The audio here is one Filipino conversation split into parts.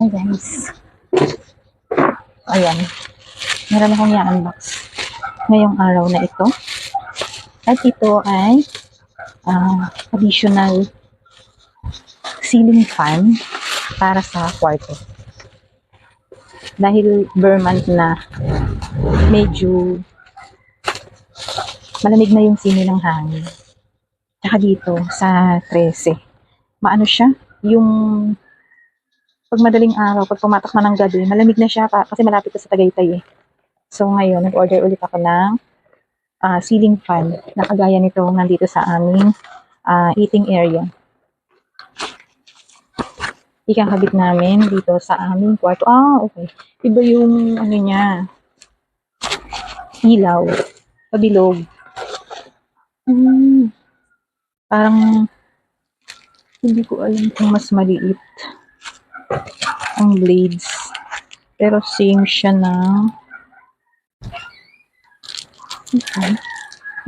guys. Ayan. Meron akong i-unbox ngayong araw na ito. At ito ay additional ceiling fan para sa kwarto. Dahil Vermont na medyo malamig na yung simoy ng hangin. Tsaka dito sa 13, maano siya, yung pag madaling araw, pag pumatak na ng gabi, malamig na siya kasi malapit sa Tagaytay eh. So ngayon, nag-order ulit ako ng ceiling fan na kagaya nito nandito sa aming eating area. Ikakabit namin dito sa aming kwarto. Okay. Iba yung ano niya, ilaw, pabilog. Parang hindi ko alam kung mas maliit ang blades. Pero same siya na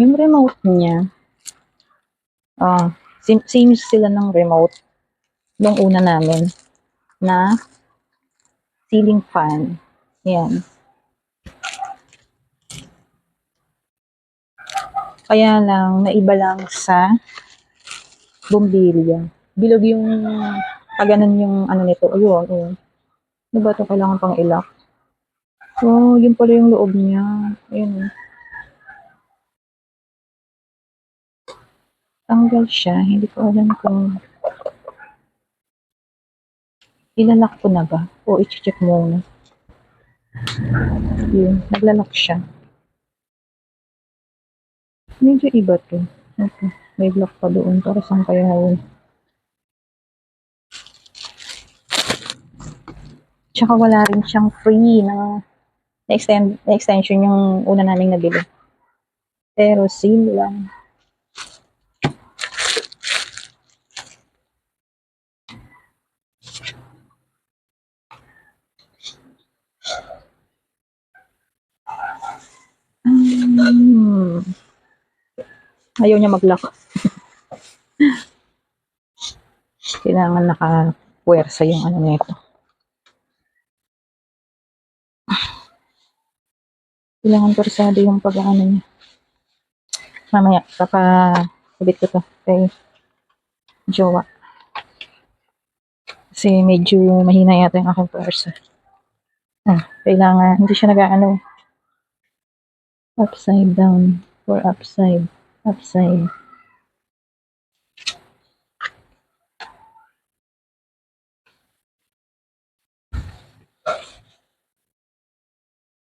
yung remote niya. Same sila ng remote nung una namin na ceiling fan. Yan. Kaya lang, naiba lang sa bombilya. Bilog yung paganan yung ano nito. Ayun. Ano ba ito? Kailangan pang ilak. Yun pala yung loob niya. Ayun. Tanggal siya. Hindi ko alam kung ilalak ko na ba? O i-check muna. Yun. Naglalak siya. Medyo iba to. Okay. May block pa doon. Para saan kaya yun? Tsaka wala rin siyang free na extension yung una naming nabili. Pero same lang. Ayaw niya mag-lock. Kailangan naka-puwersa yung ano nito. Kailangan puwersado yung pag-ano niya. Mamaya, kapabit ko to kay jowa. Kasi medyo mahina yata yung aking puwersa. Kailangan, hindi siya nag-ano. Upside down or upside.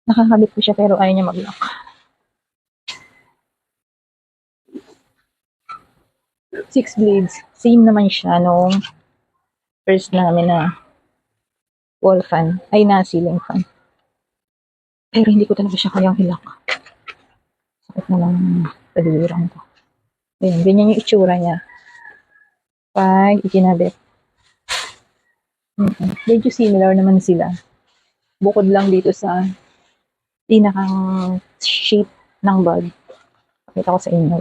Nakakabit ko siya pero ayaw niya mag-lock. Six blades. Same naman siya nung first namin na wall fan. Ay, na ceiling fan. Pero hindi ko talaga siya kayang i-lock. Sakit na lang tagiliran ko. Ayan, ganyan yung itsura niya. Pag ikinabit. Medyo similar naman sila. Bukod lang dito sa pinakang shape ng bulb. Pakita ko sa inyo.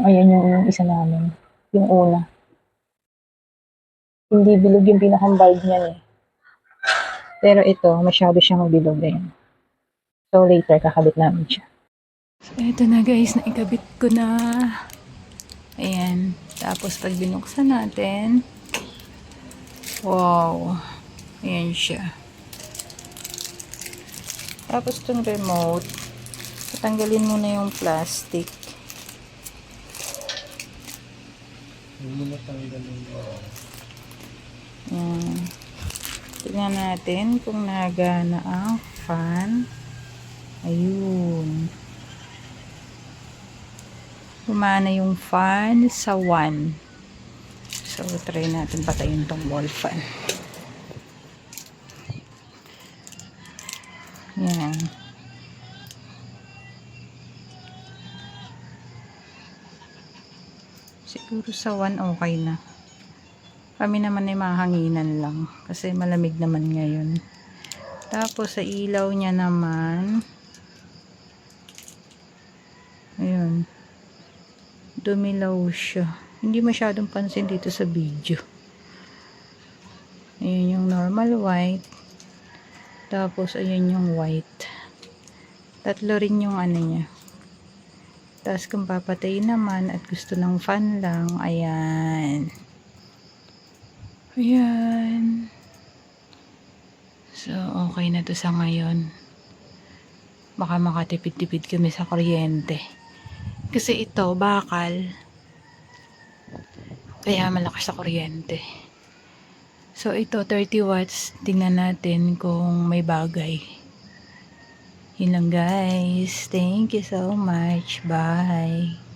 Ayan yung isa namin. Yung una. Hindi bilog yung pinakang bulb niyan eh. Pero ito, masyado siyang bilog eh. So later, kakabit namin siya. So ito na guys, naikabit ko na. Ayan. Tapos pag binuksan natin, wow. Ayan siya. Tapos itong remote, tatanggalin muna yung plastic. Tignan natin kung nagana ang fan. Ayun. Gumana yung fan sa 1. So, try natin patayin tong wall fan. Yan. Siguro sa 1 okay na. Kami naman ay mahanginan lang. Kasi malamig naman ngayon. Tapos sa ilaw niya naman, ayun. Dumilaw siya. Hindi masyadong pansin dito sa video. Ayan yung normal white. Tapos, ayan yung white. Tatlo rin yung ano niya. Tapos, kung papatay naman at gusto ng fan lang, ayan. Ayan. So, okay na to sa ngayon. Baka makatipid-tipid kami sa kuryente. Kasi ito, bakal. Kaya malakas sa kuryente. So, ito, 30 watts. Tingnan natin kung may bagay. Yun lang, guys. Thank you so much. Bye.